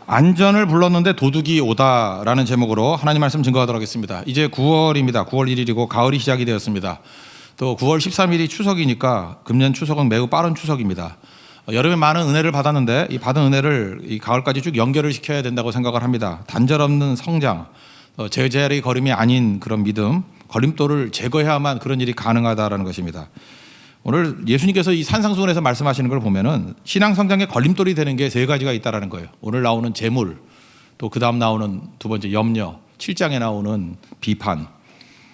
안전을 불렀는데 도둑이 오다라는 제목으로 하나님 말씀 증거하도록 하겠습니다. 이제 9월입니다. 9월 1일이고 가을이 시작이 되었습니다. 또 9월 13일이 추석이니까 금년 추석은 매우 빠른 추석입니다. 여름에 많은 은혜를 받았는데 이 받은 은혜를 이 가을까지 쭉 연결을 시켜야 된다고 생각을 합니다. 단절 없는 성장, 제자리 걸음이 아닌 그런 믿음, 걸림돌을 제거해야만 그런 일이 가능하다라는 것입니다. 오늘 예수님께서 이 산상수훈에서 말씀하시는 걸 보면은 신앙 성장의 걸림돌이 되는 게 세 가지가 있다라는 거예요. 오늘 나오는 재물, 또 그 다음 나오는 두 번째 염려, 7장에 나오는 비판.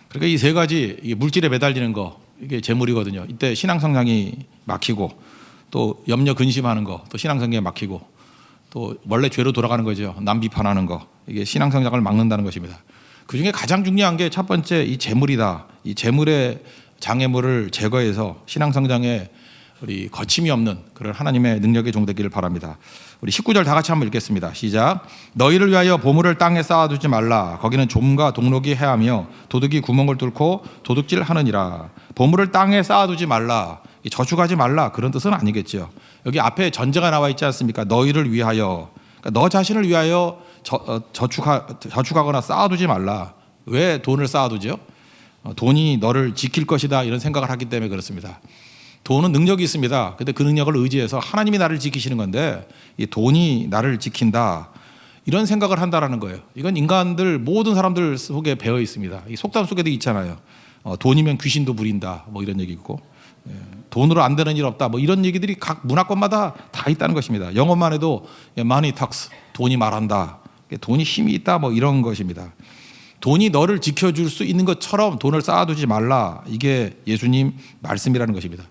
그러니까 이 세 가지 이게 물질에 매달리는 거 이게 재물이거든요. 이때 신앙 성장이 막히고 또 염려 근심하는 거, 또 신앙 성장이 막히고 또 원래 죄로 돌아가는 거죠. 남 비판하는 거 이게 신앙 성장을 막는다는 것입니다. 그 중에 가장 중요한 게 첫 번째 이 재물이다. 이 재물의 장애물을 제거해서 신앙 성장에 우리 거침이 없는 그런 하나님의 능력의 종되기를 바랍니다. 우리 19절 다 같이 한번 읽겠습니다. 시작. 너희를 위하여 보물을 땅에 쌓아두지 말라. 거기는 좀과 동록이 해하며 도둑이 구멍을 뚫고 도둑질 하느니라. 보물을 땅에 쌓아두지 말라. 저축하지 말라 그런 뜻은 아니겠죠. 여기 앞에 전제가 나와 있지 않습니까? 너희를 위하여. 그러니까 너 자신을 위하여 저축하거나 쌓아두지 말라. 왜 돈을 쌓아두죠? 돈이 너를 지킬 것이다 이런 생각을 하기 때문에 그렇습니다. 돈은 능력이 있습니다. 근데 그 능력을 의지해서 하나님이 나를 지키시는 건데 이 돈이 나를 지킨다 이런 생각을 한다라는 거예요. 이건 인간들 모든 사람들 속에 배어 있습니다. 이 속담 속에도 있잖아요. 돈이면 귀신도 부린다 뭐 이런 얘기 있고 돈으로 안 되는 일 없다 뭐 이런 얘기들이 각 문화권마다 다 있다는 것입니다. 영어만 해도 money talks 돈이 말한다. 돈이 힘이 있다 뭐 이런 것입니다. 돈이 너를 지켜줄 수 있는 것처럼 돈을 쌓아두지 말라. 이게 예수님 말씀이라는 것입니다.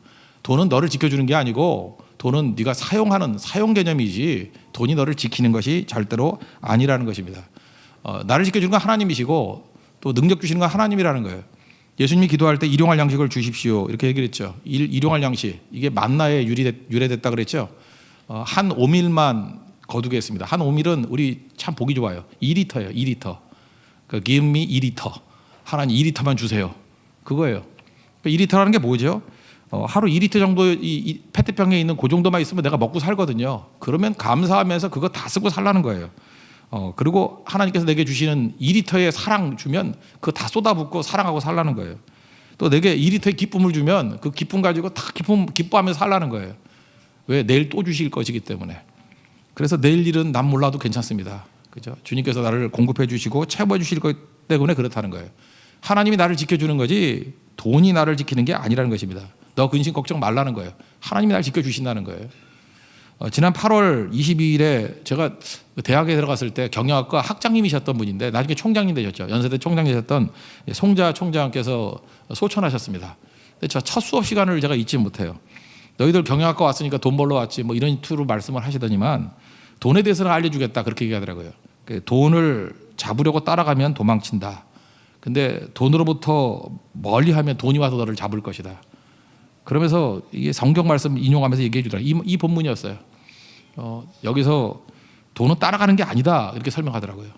돈은 너를 지켜주는 게 아니고 돈은 네가 사용하는 사용 개념이지 돈이 너를 지키는 것이 절대로 아니라는 것입니다. 나를 지켜주는 건 하나님이시고 또 능력 주시는 건 하나님이라는 거예요. 예수님이 기도할 때 일용할 양식을 주십시오 이렇게 얘기를 했죠. 일용할 양식 이게 만나에 유래됐다 그랬죠. 한 오밀만 거두게 했습니다. 한 오밀은 우리 참 보기 좋아요. 2리터예요. 2리터. 그러니까 give me 2리터. 하나님 2리터만 주세요. 그거예요. 그러니까 2리터라는 게 뭐죠? 하루 2리터 정도 이 페트병에 있는 그 정도만 있으면 내가 먹고 살거든요. 그러면 감사하면서 그거 다 쓰고 살라는 거예요. 그리고 하나님께서 내게 주시는 2리터의 사랑 주면 그거 다 쏟아붓고 사랑하고 살라는 거예요. 또 내게 2리터의 기쁨을 주면 그 기쁨 가지고 다 기뻐하면서 살라는 거예요. 왜? 내일 또 주실 것이기 때문에. 그래서 내일 일은 난 몰라도 괜찮습니다. 그죠? 주님께서 나를 공급해 주시고 채워 주실 것 때문에 그렇다는 거예요. 하나님이 나를 지켜주는 거지 돈이 나를 지키는 게 아니라는 것입니다. 너 근심 걱정 말라는 거예요. 하나님이 나를 지켜주신다는 거예요. 지난 8월 22일에 제가 대학에 들어갔을 때 경영학과 학장님이셨던 분인데 나중에 총장님 되셨죠. 연세대 총장 되셨던 송자 총장께서 소천하셨습니다. 근데 저 첫 수업 시간을 제가 잊지 못해요. 너희들 경영학과 왔으니까 돈 벌러 왔지 뭐 이런 투로 말씀을 하시더니만 돈에 대해서는 알려주겠다 그렇게 얘기하더라고요. 돈을 잡으려고 따라가면 도망친다. 근데 돈으로부터 멀리하면 돈이 와서 너를 잡을 것이다. 그러면서 이게 성경 말씀 인용하면서 얘기해 주더라고요. 이 본문이었어요. 여기서 돈은 따라가는 게 아니다 이렇게 설명하더라고요.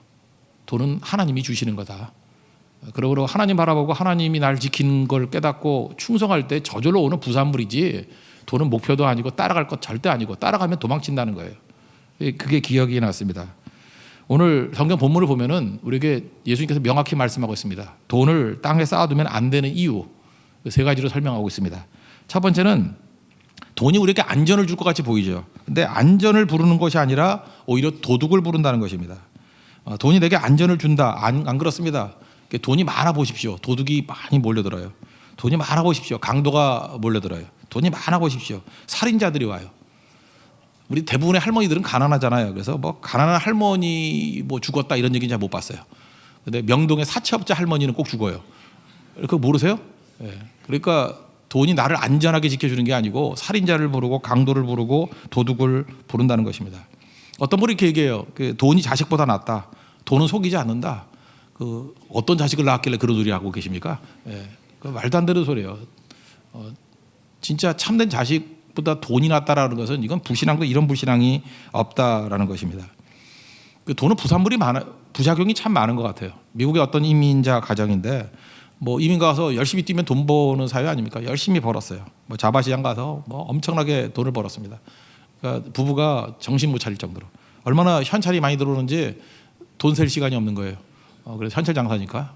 돈은 하나님이 주시는 거다. 그러고 하나님 바라보고 하나님이 날 지키는 걸 깨닫고 충성할 때 저절로 오는 부산물이지 돈은 목표도 아니고 따라갈 것 절대 아니고 따라가면 도망친다는 거예요. 그게 기억이 났습니다. 오늘 성경 본문을 보면은 우리에게 예수님께서 명확히 말씀하고 있습니다. 돈을 땅에 쌓아두면 안 되는 이유 세 가지로 설명하고 있습니다. 첫 번째는 돈이 우리에게 안전을 줄 것 같이 보이죠. 근데 안전을 부르는 것이 아니라 오히려 도둑을 부른다는 것입니다. 돈이 내게 안전을 준다. 안 그렇습니다. 돈이 많아 보십시오. 도둑이 많이 몰려들어요. 돈이 많아 보십시오. 강도가 몰려들어요. 돈이 많아 보십시오. 살인자들이 와요. 우리 대부분의 할머니들은 가난하잖아요. 그래서 뭐 가난한 할머니 뭐 죽었다 이런 얘기는 잘 못 봤어요. 근데 명동의 사채업자 할머니는 꼭 죽어요. 그거 모르세요? 네. 그러니까 돈이 나를 안전하게 지켜주는 게 아니고 살인자를 부르고 강도를 부르고 도둑을 부른다는 것입니다. 어떤 분이 이렇게 얘기해요. 돈이 자식보다 낫다. 돈은 속이지 않는다. 어떤 자식을 낳았길래 그런 소리 하고 계십니까? 네. 말도 안 되는 소리예요. 진짜 참된 자식보다 돈이 낫다라는 것은 이건 불신앙도 이런 불신앙이 없다라는 것입니다. 돈은 부작용이 참 많은 것 같아요. 미국의 어떤 이민자 가정인데 뭐 이민 가서 열심히 뛰면 돈 버는 사회 아닙니까? 열심히 벌었어요. 뭐 자바시장 가서 뭐 엄청나게 돈을 벌었습니다. 그러니까 부부가 정신 못 차릴 정도로 얼마나 현찰이 많이 들어오는지 돈 셀 시간이 없는 거예요. 그래서 현찰 장사니까.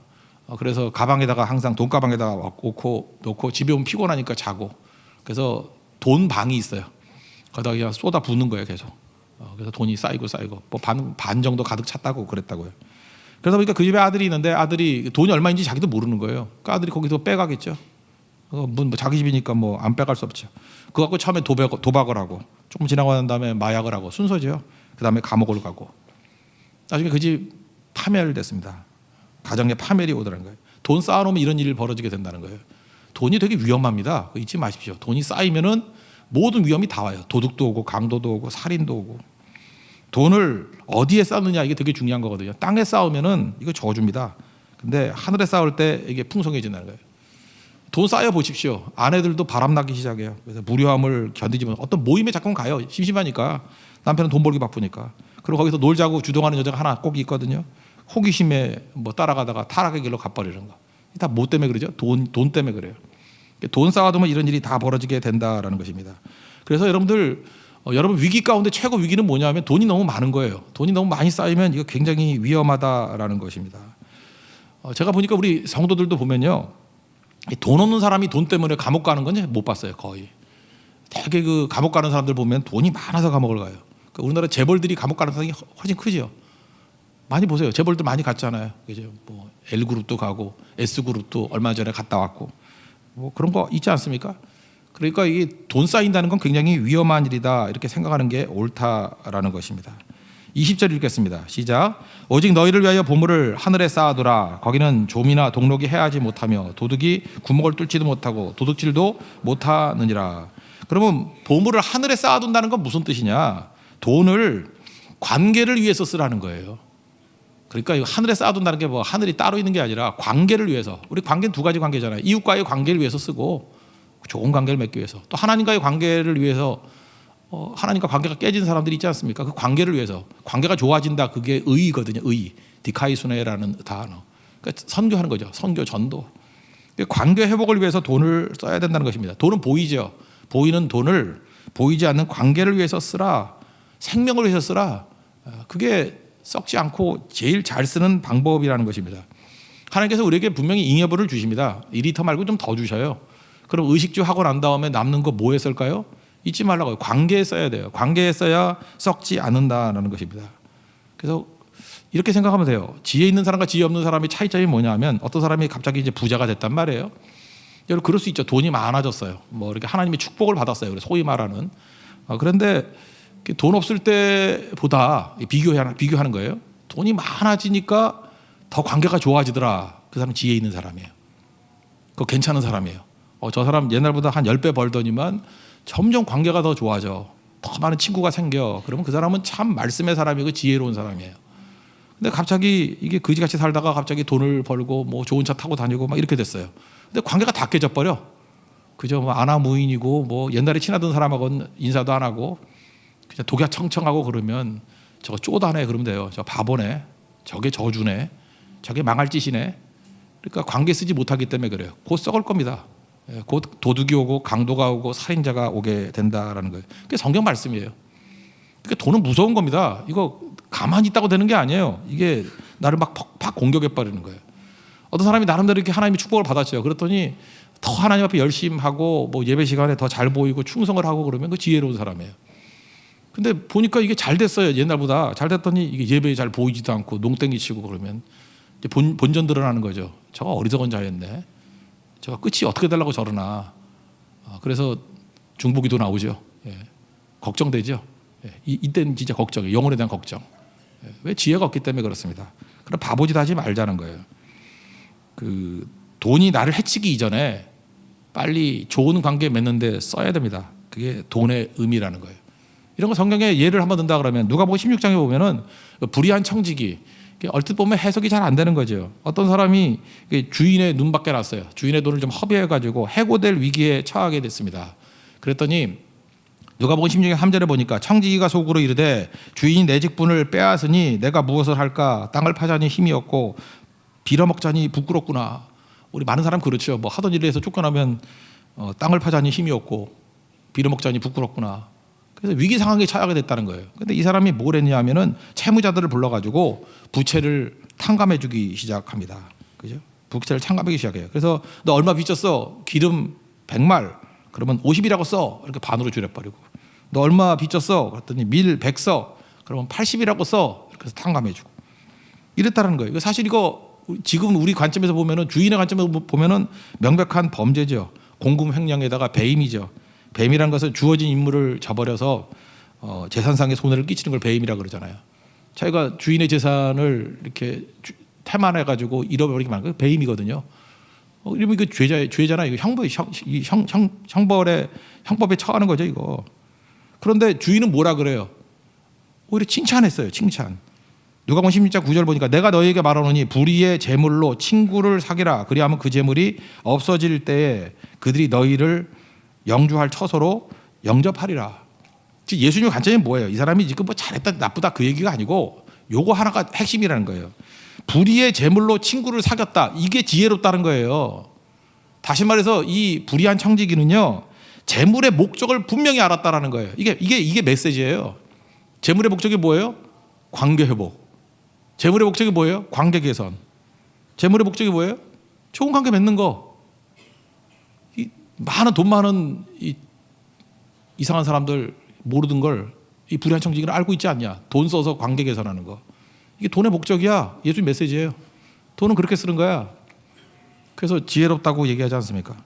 그래서 가방에다가 항상 돈 가방에다가 놓고 집에 오면 피곤하니까 자고. 그래서 돈 방이 있어요. 거기다 그냥 쏟아 붓는 거예요, 계속. 그래서 돈이 쌓이고 뭐 반 정도 가득 찼다고 그랬다고요. 그러다 보니까 그 집에 아들이 있는데 아들이 돈이 얼마인지 자기도 모르는 거예요. 그러니까 아들이 거기서 빼가겠죠. 뭐 자기 집이니까 뭐 안 빼갈 수 없죠. 그거 갖고 처음에 도박을 하고 조금 지나고 난 다음에 마약을 하고 순서죠. 그 다음에 감옥을 가고 나중에 그 집 파멸됐습니다. 가정에 파멸이 오더라는 거예요. 돈 쌓아놓으면 이런 일이 벌어지게 된다는 거예요. 돈이 되게 위험합니다. 잊지 마십시오. 돈이 쌓이면은 모든 위험이 다 와요. 도둑도 오고 강도도 오고 살인도 오고. 돈을 어디에 쌓느냐 이게 되게 중요한 거거든요. 땅에 쌓으면은 이거 저주입니다. 근데 하늘에 쌓을 때 이게 풍성해진다는 거예요. 돈 쌓여 보십시오. 아내들도 바람나기 시작해요. 그래서 무료함을 견디지 못하고 어떤 모임에 자꾸 가요. 심심하니까. 남편은 돈 벌기 바쁘니까. 그리고 거기서 놀자고 주동하는 여자가 하나 꼭 있거든요. 호기심에 뭐 따라가다가 타락의 길로 가버리는 거. 다 뭐 때문에 그러죠? 돈 때문에 그래요. 돈 쌓아두면 이런 일이 다 벌어지게 된다라는 것입니다. 그래서 여러분들 여러분 위기 가운데 최고 위기는 뭐냐면 돈이 너무 많은 거예요. 돈이 너무 많이 쌓이면 이거 굉장히 위험하다라는 것입니다. 제가 보니까 우리 성도들도 보면요. 돈 없는 사람이 돈 때문에 감옥 가는 건 못 봤어요. 거의. 되게 그 감옥 가는 사람들 보면 돈이 많아서 감옥을 가요. 그러니까 우리나라 재벌들이 감옥 가는 사람이 훨씬 크죠. 많이 보세요. 재벌들 많이 갔잖아요. 그죠? 뭐 L그룹도 가고 S그룹도 얼마 전에 갔다 왔고 뭐 그런 거 있지 않습니까? 그러니까 이게 돈 쌓인다는 건 굉장히 위험한 일이다 이렇게 생각하는 게 옳다라는 것입니다. 20절 읽겠습니다. 시작. 오직 너희를 위하여 보물을 하늘에 쌓아두라. 거기는 좀이나 동록이 해하지 못하며 도둑이 구멍을 뚫지도 못하고 도둑질도 못하느니라. 그러면 보물을 하늘에 쌓아둔다는 건 무슨 뜻이냐? 돈을 관계를 위해서 쓰라는 거예요. 그러니까 이거 하늘에 쌓아둔다는 게 뭐 하늘이 따로 있는 게 아니라 관계를 위해서. 우리 관계는 두 가지 관계잖아요. 이웃과의 관계를 위해서 쓰고 좋은 관계를 맺기 위해서 또 하나님과의 관계를 위해서 하나님과 관계가 깨진 사람들이 있지 않습니까? 그 관계를 위해서 관계가 좋아진다. 그게 의거든요. 의. 디카이수네라는 단어. 그러니까 선교하는 거죠. 선교 전도. 관계 회복을 위해서 돈을 써야 된다는 것입니다. 돈은 보이죠. 보이는 돈을 보이지 않는 관계를 위해서 쓰라. 생명을 위해서 쓰라. 그게 썩지 않고 제일 잘 쓰는 방법이라는 것입니다. 하나님께서 우리에게 분명히 잉여분을 주십니다. 2리터 말고 좀 더 주셔요. 그럼 의식주 하고 난 다음에 남는 거 뭐에 쓸까요? 잊지 말라고요. 관계에 써야 돼요. 관계에 써야 썩지 않는다는 것입니다. 그래서 이렇게 생각하면 돼요. 지혜 있는 사람과 지혜 없는 사람의 차이점이 뭐냐면 어떤 사람이 갑자기 이제 부자가 됐단 말이에요. 여러분 그럴 수 있죠. 돈이 많아졌어요. 뭐 이렇게 하나님의 축복을 받았어요. 그래서 소위 말하는. 그런데 돈 없을 때보다 비교하는 거예요. 돈이 많아지니까 더 관계가 좋아지더라. 그 사람은 지혜 있는 사람이에요. 그거 괜찮은 사람이에요. 저 사람 옛날보다 한 10배 벌더니만 점점 관계가 더 좋아져. 더 많은 친구가 생겨. 그러면 그 사람은 참 말씀의 사람이고 지혜로운 사람이에요. 근데 갑자기 이게 거지같이 살다가 갑자기 돈을 벌고 뭐 좋은 차 타고 다니고 막 이렇게 됐어요. 근데 관계가 다 깨져 버려. 그죠? 뭐 아나무인이고 뭐 옛날에 친하던 사람하고는 인사도 안 하고 그냥 독야 청청하고 그러면 저거 쪼다네 그러면 돼요. 저 바보네. 저게 저주네. 저게 망할 짓이네. 그러니까 관계 쓰지 못하기 때문에 그래요. 곧 썩을 겁니다. 곧 도둑이 오고 강도가 오고 살인자가 오게 된다라는 거예요. 그게 성경 말씀이에요. 그러니까 돈은 무서운 겁니다. 이거 가만히 있다고 되는 게 아니에요. 이게 나를 막 공격해 버리는 거예요. 어떤 사람이 나름대로 이렇게 하나님의 축복을 받았죠. 그랬더니 더 하나님 앞에 열심히 하고 뭐 예배 시간에 더 잘 보이고 충성을 하고 그러면 그 지혜로운 사람이에요. 근데 보니까 이게 잘 됐어요. 옛날보다 잘 됐더니 이게 예배에 잘 보이지도 않고 농땡이 치고 그러면 이제 본전 드러나는 거죠. 저거 어리석은 자였네. 저거 끝이 어떻게 되려고 저러나. 그래서 중보기도 나오죠. 예. 걱정되죠. 예. 이때는 진짜 걱정이에요. 영혼에 대한 걱정. 예. 왜 지혜가 없기 때문에 그렇습니다. 그럼 바보짓 하지 말자는 거예요. 그 돈이 나를 해치기 이전에 빨리 좋은 관계 맺는데 써야 됩니다. 그게 돈의 의미라는 거예요. 이런 거 성경에 예를 한번 든다 그러면 누가복음 16장에 보면은 불의한 청지기 얼핏 보면 해석이 잘 안 되는 거죠. 어떤 사람이 주인의 눈 밖에 났어요. 주인의 돈을 좀 허비해가지고 해고될 위기에 처하게 됐습니다. 그랬더니 누가복음 16장 3절에 보니까 청지기가 속으로 이르되 주인이 내 직분을 빼앗으니 내가 무엇을 할까? 땅을 파자니 힘이 없고 빌어먹자니 부끄럽구나. 우리 많은 사람 그렇죠. 뭐 하던 일에서 쫓겨나면 땅을 파자니 힘이 없고 빌어먹자니 부끄럽구나. 그래서 위기 상황에 처하게 됐다는 거예요. 근데 이 사람이 뭘 했냐면은 채무자들을 불러가지고 부채를 탕감해주기 시작합니다. 그죠? 부채를 탕감하기 시작해요. 그래서 너 얼마 빚졌어? 기름 100말. 그러면 50이라고 써. 이렇게 반으로 줄여버리고. 너 얼마 빚졌어? 그랬더니 밀 100 써. 그러면 80이라고 써. 그래서 탕감해주고. 이랬다는 거예요. 사실 이거 지금 우리 관점에서 보면은, 주인의 관점에서 보면은 명백한 범죄죠. 공금 횡령에다가 배임이죠. 배임이라는 것은 주어진 임무를 저버려서 재산상의 손해를 끼치는 걸 배임이라고 그러잖아요. 자기가 주인의 재산을 이렇게 태만해 가지고 잃어버리게 만든 거 배임이거든요. 이러면 이거 죄잖아요. 이거 형법에 처하는 거죠, 이거. 그런데 주인은 뭐라 그래요? 오히려 칭찬했어요. 칭찬. 누가복음 16장 9절 보니까 내가 너희에게 말하노니 불의의 재물로 친구를 사귀라. 그리하면 그 재물이 없어질 때에 그들이 너희를 영주할 처소로 영접하리라. 즉 예수님의 관점이 뭐예요? 이 사람이 지금 뭐 잘했다 나쁘다 그 얘기가 아니고 요거 하나가 핵심이라는 거예요. 불의의 재물로 친구를 사귀었다. 이게 지혜롭다는 거예요. 다시 말해서 이 불의한 청지기는요, 재물의 목적을 분명히 알았다라는 거예요. 이게 메시지예요. 재물의 목적이 뭐예요? 관계 회복. 재물의 목적이 뭐예요? 관계 개선. 재물의 목적이 뭐예요? 좋은 관계 맺는 거. 돈 많은 이상한 사람들 모르던 걸 이 불의한 청지기는 알고 있지 않냐? 돈 써서 관계 개선하는 거. 이게 돈의 목적이야. 예수님 메시지예요. 돈은 그렇게 쓰는 거야. 그래서 지혜롭다고 얘기하지 않습니까?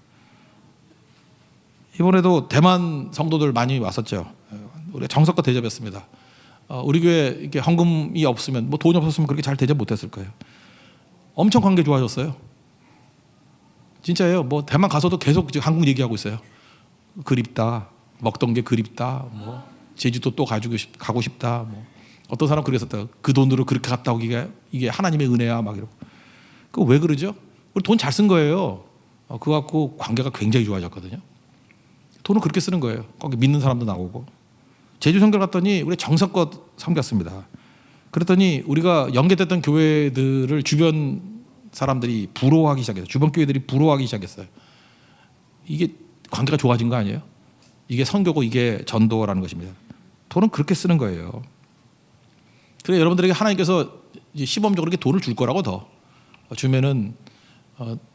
이번에도 대만 성도들 많이 왔었죠. 우리가 정석껏 대접했습니다. 우리 교회 이렇게 헌금이 없으면, 뭐 돈이 없었으면 그렇게 잘 대접 못했을 거예요. 엄청 관계 좋아졌어요. 진짜예요. 뭐 대만 가서도 계속 지금 한국 얘기하고 있어요. 그립다. 먹던 게 그립다. 뭐 제주도 또 가고 싶다. 뭐 어떤 사람 그랬었다. 그 돈으로 그렇게 갔다 오기가 이게 하나님의 은혜야. 막 이러고. 그 왜 그러죠? 우리 돈 잘 쓴 거예요. 그거 갖고 관계가 굉장히 좋아졌거든요. 돈을 그렇게 쓰는 거예요. 거기 믿는 사람도 나오고. 제주 선교 갔더니 우리 정성껏 섬겼습니다. 그랬더니 우리가 연계됐던 교회들을 주변 사람들이 부러워하기 시작했어요. 주변 교회들이 부러워하기 시작했어요. 이게 관계가 좋아진 거 아니에요? 이게 선교고 이게 전도라는 것입니다. 돈은 그렇게 쓰는 거예요. 그래서 여러분들에게 하나님께서 시범적으로 이렇게 돈을 줄 거라고 더 주면은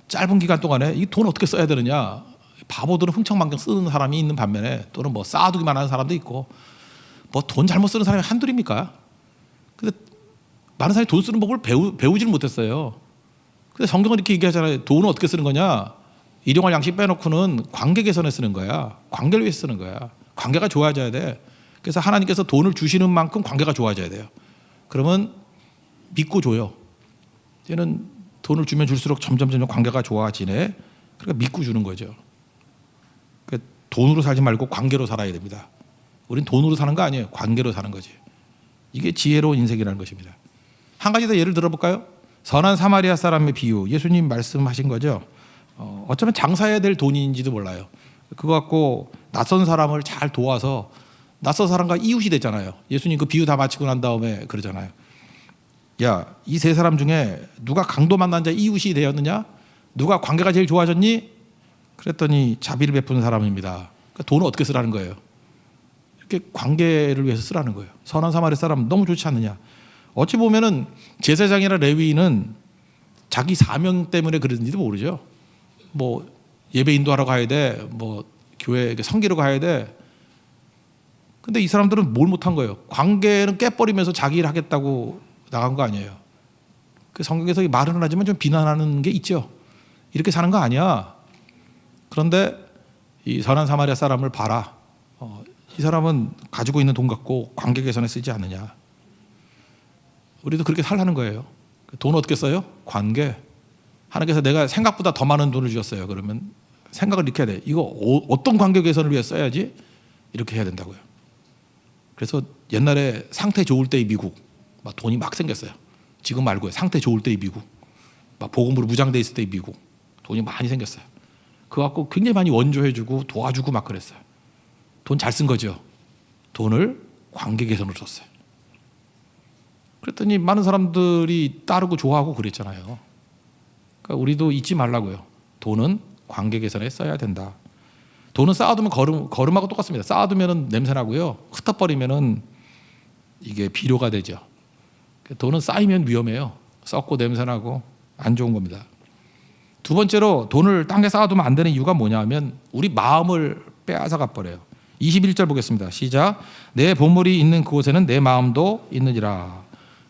짧은 기간 동안에 이 돈 어떻게 써야 되느냐. 바보들은 흥청망청 쓰는 사람이 있는 반면에 또는 뭐 쌓아두기만 하는 사람도 있고 뭐 돈 잘못 쓰는 사람이 한둘입니까? 근데 많은 사람이 돈 쓰는 법을 배우지를 못했어요. 근데 성경은 이렇게 얘기하잖아요. 돈은 어떻게 쓰는 거냐? 일용할 양식 빼놓고는 관계 개선에 쓰는 거야. 관계를 위해서 쓰는 거야. 관계가 좋아져야 돼. 그래서 하나님께서 돈을 주시는 만큼 관계가 좋아져야 돼요. 그러면 믿고 줘요. 얘는 돈을 주면 줄수록 점점 관계가 좋아지네. 그러니까 믿고 주는 거죠. 그러니까 돈으로 살지 말고 관계로 살아야 됩니다. 우린 돈으로 사는 거 아니에요. 관계로 사는 거지. 이게 지혜로운 인생이라는 것입니다. 한 가지 더 예를 들어볼까요? 선한 사마리아 사람의 비유. 예수님 말씀하신 거죠. 어쩌면 장사해야 될 돈인지도 몰라요. 그거 갖고 낯선 사람을 잘 도와서 낯선 사람과 이웃이 됐잖아요. 예수님 그 비유 다 마치고 난 다음에 그러잖아요. 야, 이 세 사람 중에 누가 강도 만난 자 이웃이 되었느냐? 누가 관계가 제일 좋아졌니? 그랬더니 자비를 베푸는 사람입니다. 그러니까 돈을 어떻게 쓰라는 거예요? 이렇게 관계를 위해서 쓰라는 거예요. 선한 사마리아 사람 너무 좋지 않느냐? 어찌 보면은 제사장이나 레위인은 자기 사명 때문에 그러는지도 모르죠. 뭐 예배 인도하러 가야 돼, 뭐 교회 성기로 가야 돼. 근데 이 사람들은 뭘 못한 거예요? 관계는 깨버리면서 자기 일 하겠다고 나간 거 아니에요. 그 성경에서 말은 하지만 좀 비난하는 게 있죠. 이렇게 사는 거 아니야. 그런데 이 선한 사마리아 사람을 봐라. 이 사람은 가지고 있는 돈 갖고 관계 개선에 쓰지 않느냐. 우리도 그렇게 살라는 거예요. 돈 어떻게 써요? 관계. 하나님께서 내가 생각보다 더 많은 돈을 주셨어요. 그러면 생각을 이렇게 해야 돼. 이거 어떤 관계 개선을 위해 써야지? 이렇게 해야 된다고요. 그래서 옛날에 상태 좋을 때의 미국 막 돈이 막 생겼어요. 지금 말고요. 상태 좋을 때의 미국, 막 복음으로 무장돼 있을 때의 미국 돈이 많이 생겼어요. 그거 갖고 굉장히 많이 원조해주고 도와주고 막 그랬어요. 돈 잘 쓴 거죠. 돈을 관계 개선으로 썼어요. 그랬더니 많은 사람들이 따르고 좋아하고 그랬잖아요. 그러니까 우리도 잊지 말라고요. 돈은 관계 개선에 써야 된다. 돈은 쌓아두면 거름하고 똑같습니다. 쌓아두면 냄새 나고요. 흩어버리면은 이게 비료가 되죠. 돈은 쌓이면 위험해요. 썩고 냄새 나고 안 좋은 겁니다. 두 번째로 돈을 땅에 쌓아두면 안 되는 이유가 뭐냐면 우리 마음을 빼앗아 가버려요. 21절 보겠습니다. 시작. 내 보물이 있는 그곳에는 내 마음도 있느니라.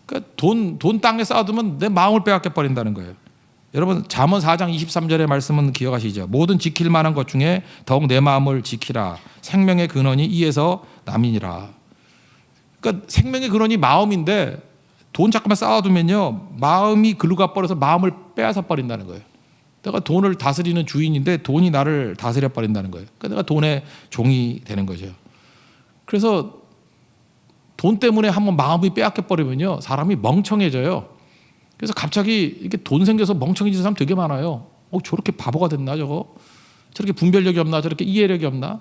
그러니까 돈 땅에 쌓아두면 내 마음을 빼앗겨 버린다는 거예요. 여러분 잠언 4장 23절의 말씀은 기억하시죠? 모든 지킬 만한 것 중에 더욱 내 마음을 지키라. 생명의 근원이 이에서 남이니라. 그러니까 생명의 근원이 마음인데 돈 잠깐만 쌓아두면요 마음이 글로 가버려서 마음을 빼앗아 버린다는 거예요. 내가 돈을 다스리는 주인인데 돈이 나를 다스려 버린다는 거예요. 그러니까 내가 돈의 종이 되는 거죠. 그래서 돈 때문에 한번 마음이 빼앗겨 버리면요 사람이 멍청해져요. 그래서 갑자기 이렇게 돈 생겨서 멍청해지는 사람 되게 많아요. 저렇게 바보가 됐나 저거? 저렇게 분별력이 없나? 저렇게 이해력이 없나?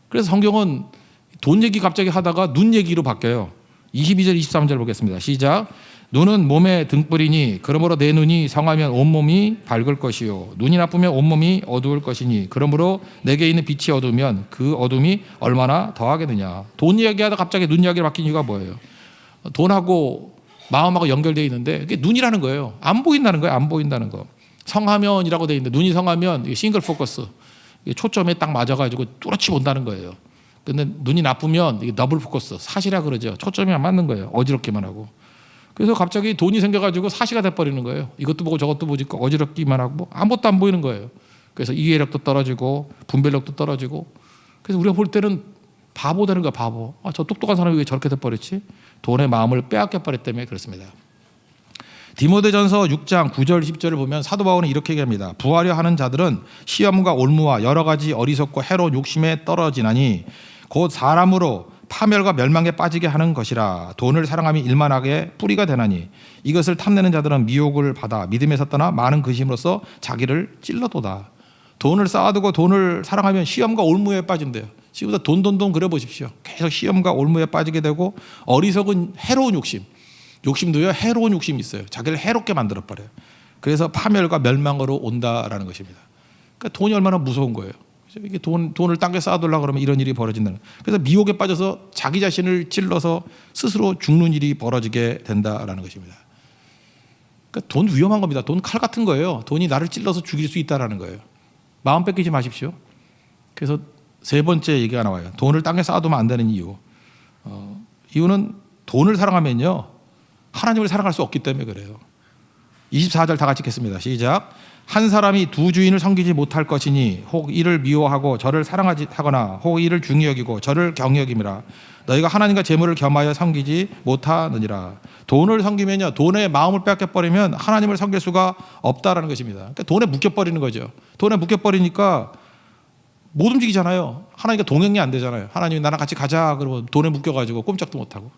그래서 성경은 돈 얘기 갑자기 하다가 눈 얘기로 바뀌어요. 22절 23절 보겠습니다. 시작. 눈은 몸의 등불이니 그러므로 내 눈이 성하면 온몸이 밝을 것이요 눈이 나쁘면 온몸이 어두울 것이니 그러므로 내게 있는 빛이 어두우면 그 어둠이 얼마나 더하겠느냐. 돈 이야기하다 갑자기 눈 이야기로 바뀐 이유가 뭐예요? 돈하고 마음하고 연결되어 있는데 그게 눈이라는 거예요. 안 보인다는 거예요. 안 보인다는 거. 성하면이라고 되어 있는데 눈이 성하면 이게 싱글 포커스 초점에 딱 맞아가지고 뚜렷이 본다는 거예요. 근데 눈이 나쁘면 이게 더블 포커스 사시라 그러죠. 초점이 안 맞는 거예요. 어지럽기만 하고. 그래서 갑자기 돈이 생겨가지고 사시가 돼버리는 거예요. 이것도 보고 저것도 보니까 어지럽기만 하고 아무것도 안 보이는 거예요. 그래서 이해력도 떨어지고 분별력도 떨어지고. 그래서 우리가 볼 때는 바보 되는 거야. 바보. 저 똑똑한 사람이 왜 저렇게 돼버렸지? 돈의 마음을 빼앗겨 버렸기 때문에 그렇습니다. 디모데전서 6장 9절 10절을 보면 사도 바울은 이렇게 얘기합니다. 부하려 하는 자들은 시험과 올무와 여러 가지 어리석고 해로운 욕심에 떨어지나니 곧 사람으로 파멸과 멸망에 빠지게 하는 것이라. 돈을 사랑함이 일만하게 뿌리가 되나니 이것을 탐내는 자들은 미혹을 받아 믿음에서 떠나 많은 근심으로써 자기를 찔러도다. 돈을 쌓아두고 돈을 사랑하면 시험과 올무에 빠진대요. 지금부터 돈 그려 보십시오. 계속 시험과 올무에 빠지게 되고 어리석은 해로운 욕심도요 해로운 욕심이 있어요. 자기를 해롭게 만들어 버려요. 그래서 파멸과 멸망으로 온다라는 것입니다. 그러니까 돈이 얼마나 무서운 거예요. 이게 돈을 땅에 쌓아두려고 그러면 이런 일이 벌어진다는 거예요. 그래서 미혹에 빠져서 자기 자신을 찔러서 스스로 죽는 일이 벌어지게 된다라는 것입니다. 그러니까 돈 위험한 겁니다. 돈 칼 같은 거예요. 돈이 나를 찔러서 죽일 수 있다라는 거예요. 마음 뺏기지 마십시오. 그래서 세 번째 얘기가 나와요. 돈을 땅에 쌓아두면 안 되는 이유. 이유는 돈을 사랑하면요 하나님을 사랑할 수 없기 때문에 그래요. 24절 다 같이 읽겠습니다. 시작. 한 사람이 두 주인을 섬기지 못할 것이니 혹 이를 미워하고 저를 사랑하지 하거나 혹 이를 중히 여기고 저를 경히 여김이라. 너희가 하나님과 재물을 겸하여 섬기지 못하느니라. 돈을 섬기면요 돈의 마음을 빼앗겨버리면 하나님을 섬길 수가 없다라는 것입니다. 그러니까 돈에 묶여버리는 거죠. 돈에 묶여버리니까 못 움직이잖아요. 하나님과 동행이 안 되잖아요. 하나님이 나랑 같이 가자 그러면 돈에 묶여가지고 꼼짝도 못하고.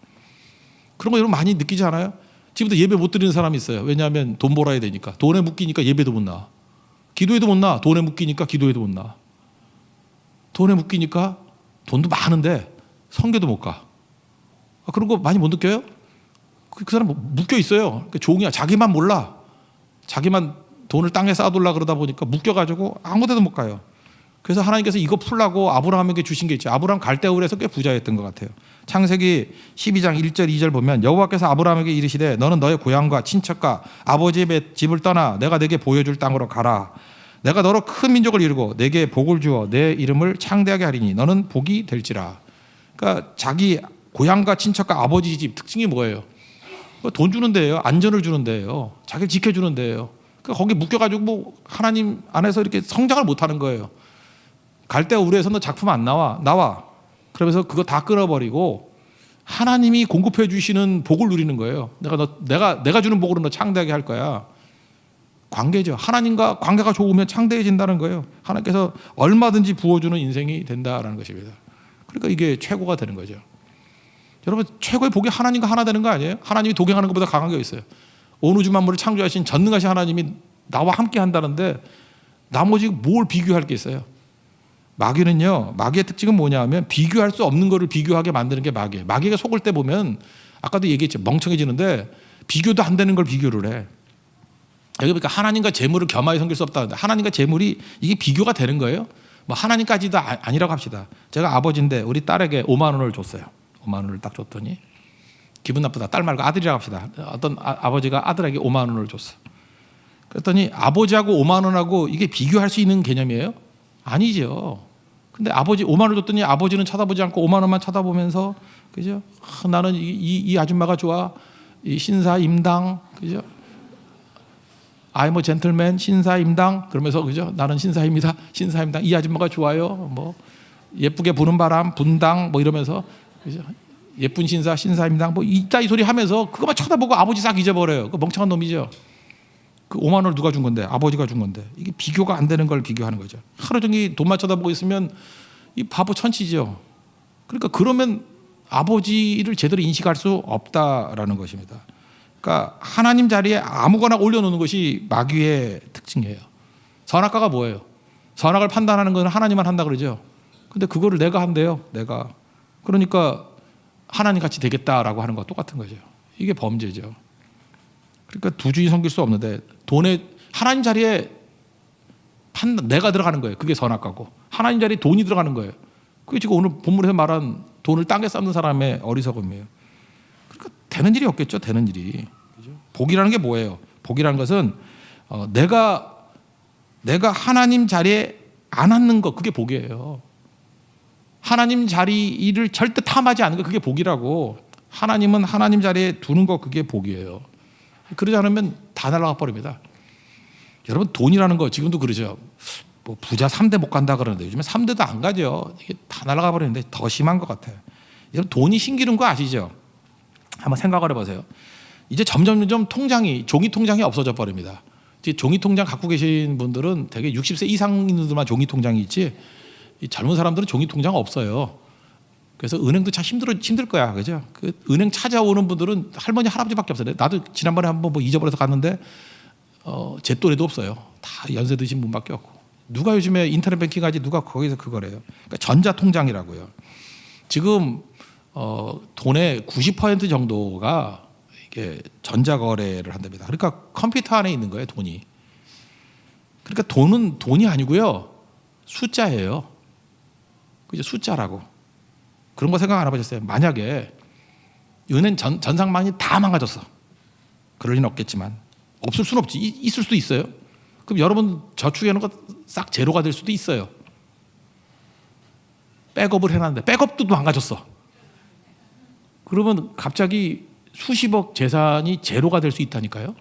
그런 거 여러분 많이 느끼지 않아요? 지금부터 예배 못 드리는 사람이 있어요. 왜냐하면 돈 벌어야 되니까. 돈에 묶이니까 예배도 못 나와. 기도에도 못 나와. 돈에 묶이니까 기도에도 못 나와. 돈에 묶이니까 돈도 많은데 성교도 못 가. 그런 거 많이 못 느껴요? 그 사람 묶여 있어요. 그러니까 종이야. 자기만 몰라. 자기만 돈을 땅에 쌓아두려고 그러다 보니까 묶여가지고 아무 데도 못 가요. 그래서 하나님께서 이거 풀라고 아브라함에게 주신 게 있죠. 아브라함 갈대아울에서 꽤 부자였던 것 같아요. 창세기 12장 1절 2절 보면 여호와께서 아브라함에게 이르시되 너는 너의 고향과 친척과 아버지의 집을 떠나 내가 내게 보여줄 땅으로 가라. 내가 너로 큰 민족을 이루고 내게 복을 주어 내 이름을 창대하게 하리니 너는 복이 될지라. 그러니까 자기 고향과 친척과 아버지 집 특징이 뭐예요? 돈 주는 데예요. 안전을 주는 데예요. 자기를 지켜주는 데예요. 그러니까 거기 묶여가지고 뭐 하나님 안에서 이렇게 성장을 못하는 거예요. 갈대아울에서 너 작품 안 나와. 그러면서 그거 다 끊어버리고 하나님이 공급해 주시는 복을 누리는 거예요. 내가 주는 복으로 너 창대하게 할 거야. 관계죠. 하나님과 관계가 좋으면 창대해진다는 거예요. 하나님께서 얼마든지 부어주는 인생이 된다라는 것입니다. 그러니까 이게 최고가 되는 거죠. 여러분 최고의 복이 하나님과 하나 되는 거 아니에요? 하나님이 동행하는 것보다 강한 게 있어요. 온 우주 만물을 창조하신 전능하신 하나님이 나와 함께 한다는데 나머지 뭘 비교할 게 있어요? 마귀는요, 마귀의 특징은 뭐냐 하면 비교할 수 없는 거를 비교하게 만드는 게 마귀예요. 마귀가 속을 때 보면 아까도 얘기했죠. 멍청해지는데 비교도 안 되는 걸 비교를 해. 여기 보니까 하나님과 재물을 겸하여 섬길 수 없다는데 하나님과 재물이 이게 비교가 되는 거예요. 뭐 하나님까지도 아니라고 합시다. 제가 아버지인데 우리 딸에게 5만 원을 줬어요. 5만 원을 딱 줬더니 기분 나쁘다. 딸 말고 아들이라고 합시다. 어떤 아버지가 아들에게 5만 원을 줬어. 그랬더니 아버지하고 5만 원하고 이게 비교할 수 있는 개념이에요? 아니죠. 근데 아버지 5만 원을 줬더니 아버지는 쳐다보지 않고 5만 원만 쳐다보면서 그죠? 나는 이 아줌마가 좋아. 이 신사 임당 그죠? I'm a gentleman 신사 임당 그러면서 그죠? 나는 신사입니다. 신사 임당 이 아줌마가 좋아요. 뭐 예쁘게 부는 바람 분당 뭐 이러면서 그죠? 예쁜 신사 신사임당 뭐 이따위 소리 하면서 그거만 쳐다보고 아버지 싹 잊어버려요. 그 멍청한 놈이죠. 그 5만 원을 누가 준 건데? 아버지가 준 건데. 이게 비교가 안 되는 걸 비교하는 거죠. 하루 종일 돈만 쳐다보고 있으면 이 바보 천치죠. 그러니까 그러면 아버지를 제대로 인식할 수 없다라는 것입니다. 그러니까 하나님 자리에 아무거나 올려놓는 것이 마귀의 특징이에요. 선악과가 뭐예요? 선악을 판단하는 건 하나님만 한다 그러죠. 근데 그거를 내가 한대요. 내가. 그러니까 하나님 같이 되겠다라고 하는 거와 똑같은 거죠. 이게 범죄죠. 그러니까 두 주인 섬길 수 없는데 돈에 하나님 자리에 내가 들어가는 거예요. 그게 선악과고 하나님 자리에 돈이 들어가는 거예요. 그게 지금 오늘 본문에서 말한 돈을 땅에 쌓는 사람의 어리석음이에요. 그러니까 되는 일이 없겠죠. 되는 일이. 복이라는 게 뭐예요? 복이라는 것은 내가 하나님 자리에 안 앉는 것 그게 복이에요. 하나님 자리를 절대 탐하지 않는 거 그게 복이라고. 하나님은 하나님 자리에 두는 거 그게 복이에요. 그러지 않으면 다 날아가 버립니다. 여러분 돈이라는 거 지금도 그러죠. 뭐 부자 3대 못 간다 그러는데 요즘에 3대도 안 가죠. 이게 다 날아가 버리는데 더 심한 것 같아요. 여러분 돈이 신기는 거 아시죠? 한번 생각을 해보세요. 이제 점점 통장이 종이 통장이 없어져 버립니다. 이제 종이 통장 갖고 계신 분들은 되게 60세 이상 있는 분들만 종이 통장이 있지 이 젊은 사람들은 종이 통장 없어요. 그래서 은행도 참 힘들 거야, 그죠? 그 은행 찾아오는 분들은 할머니 할아버지밖에 없어요. 나도 지난번에 한번 뭐 잊어버려서 갔는데 제 또래도 없어요. 다 연세 드신 분밖에 없고. 누가 요즘에 인터넷 뱅킹하지 누가 거기서 그거래요. 그러니까 전자 통장이라고요. 지금 돈의 90% 정도가 이게 전자 거래를 한답니다. 그러니까 컴퓨터 안에 있는 거예요, 돈이. 그러니까 돈은 돈이 아니고요, 숫자예요. 그죠? 숫자라고. 그런 거 생각 안 해보셨어요? 만약에 은행 전상망이 다 망가졌어. 그럴 리는 없겠지만 없을 수는 없지. 있을 수도 있어요. 그럼 여러분 저축해놓은 거 싹 제로가 될 수도 있어요. 백업을 해놨는데 백업도 망가졌어. 그러면 갑자기 수십억 재산이 제로가 될 수 있다니까요.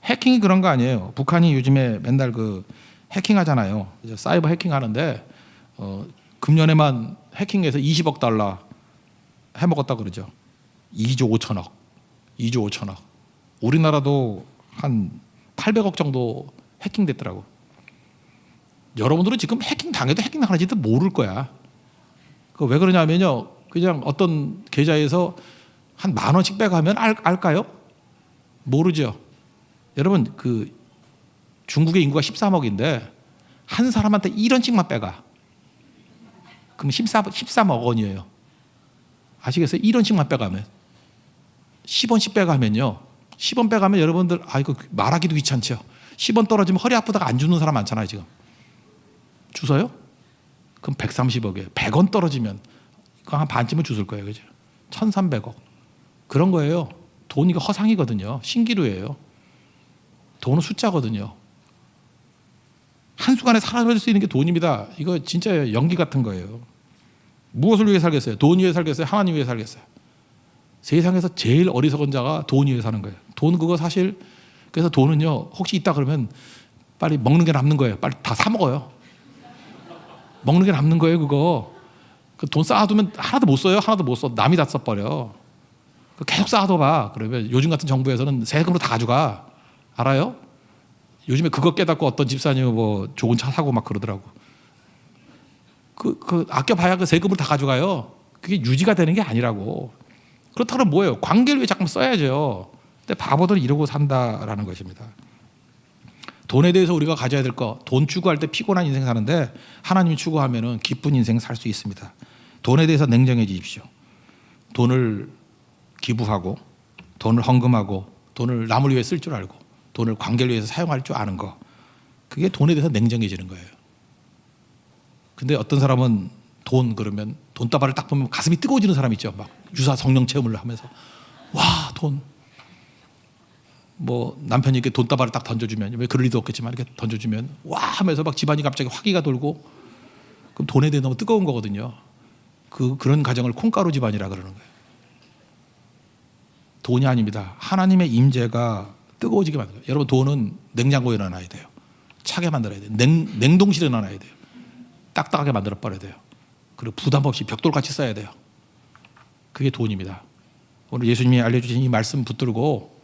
해킹이 그런 거 아니에요. 북한이 요즘에 맨날 그 해킹하잖아요. 사이버 해킹하는데 금년에만 해킹해서 20억 달러 해먹었다 그러죠. 2조 5천억. 2조 5천억. 우리나라도 한 800억 정도 해킹됐더라고. 여러분들은 지금 해킹 당해도 해킹 당하는지도 모를 거야. 그 왜 그러냐면요. 그냥 어떤 계좌에서 한 10,000원씩 빼가면 알까요? 모르죠. 여러분 그 중국의 인구가 13억인데 한 사람한테 1원씩만 빼가. 그럼 13억 원이에요. 아시겠어요? 1원씩만 빼가면 10원씩 빼가면요. 10원 빼가면 여러분들 이거 말하기도 귀찮죠. 10원 떨어지면 허리 아프다가 안 주는 사람 많잖아요. 지금. 주서요? 그럼 130억이에요. 100원 떨어지면 한 반쯤은 주실 거예요. 그죠? 1,300억. 그런 거예요. 돈 이거 허상이거든요. 신기루예요. 돈은 숫자거든요. 한순간에 사라질 수 있는 게 돈입니다. 이거 진짜 연기 같은 거예요. 무엇을 위해 살겠어요? 돈 위해 살겠어요? 하나님 위해 살겠어요? 세상에서 제일 어리석은 자가 돈 위해 사는 거예요. 돈 그거 사실 그래서 돈은요 혹시 있다 그러면 빨리 먹는 게 남는 거예요. 빨리 다 사 먹어요. 먹는 게 남는 거예요. 그거 그 돈 쌓아두면 하나도 못 써요. 하나도 못 써. 남이 다 써버려. 계속 쌓아둬봐. 그러면 요즘 같은 정부에서는 세금으로 다 가져가. 알아요? 요즘에 그거 깨닫고 어떤 집사님은 뭐 좋은 차 사고 막 그러더라고. 그 아껴봐야 그 세금을 다 가져가요. 그게 유지가 되는 게 아니라고. 그렇다면 뭐예요? 관계를 위해 자꾸 써야죠. 근데 바보들은 이러고 산다라는 것입니다. 돈에 대해서 우리가 가져야 될 거, 돈 추구할 때 피곤한 인생 사는데 하나님이 추구하면은 기쁜 인생 살 수 있습니다. 돈에 대해서 냉정해지십시오. 돈을 기부하고, 돈을 헌금하고, 돈을 남을 위해 쓸 줄 알고, 돈을 관계를 위해서 사용할 줄 아는 거, 그게 돈에 대해서 냉정해지는 거예요. 근데 어떤 사람은 돈 그러면 돈다발을 딱 보면 가슴이 뜨거워지는 사람 있죠. 막 유사 성령 체험을 하면서 와, 돈. 뭐 남편이 이렇게 돈다발을 딱 던져주면, 왜 그럴 리도 없겠지만 이렇게 던져주면 와 하면서 막 집안이 갑자기 화기가 돌고, 그럼 돈에 대해 너무 뜨거운 거거든요. 그런 가정을 콩가루 집안이라 그러는 거예요. 돈이 아닙니다. 하나님의 임재가 뜨거워지게 만들어요. 여러분, 돈은 냉장고에 넣어놔야 돼요. 차게 만들어야 돼요. 냉동실에 넣어놔야 돼요. 딱딱하게 만들어 버려야 돼요. 그리고 부담 없이 벽돌같이 써야 돼요. 그게 돈입니다. 오늘 예수님이 알려주신 이 말씀 붙들고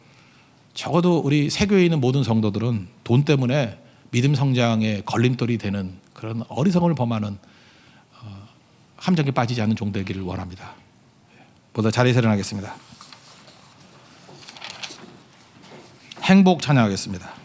적어도 우리 세교에 있는 모든 성도들은 돈 때문에 믿음 성장에 걸림돌이 되는 그런 어리석음을 범하는 함정에 빠지지 않는 종 되기를 원합니다. 보다 자리에서 일어나겠습니다. 행복 찬양하겠습니다.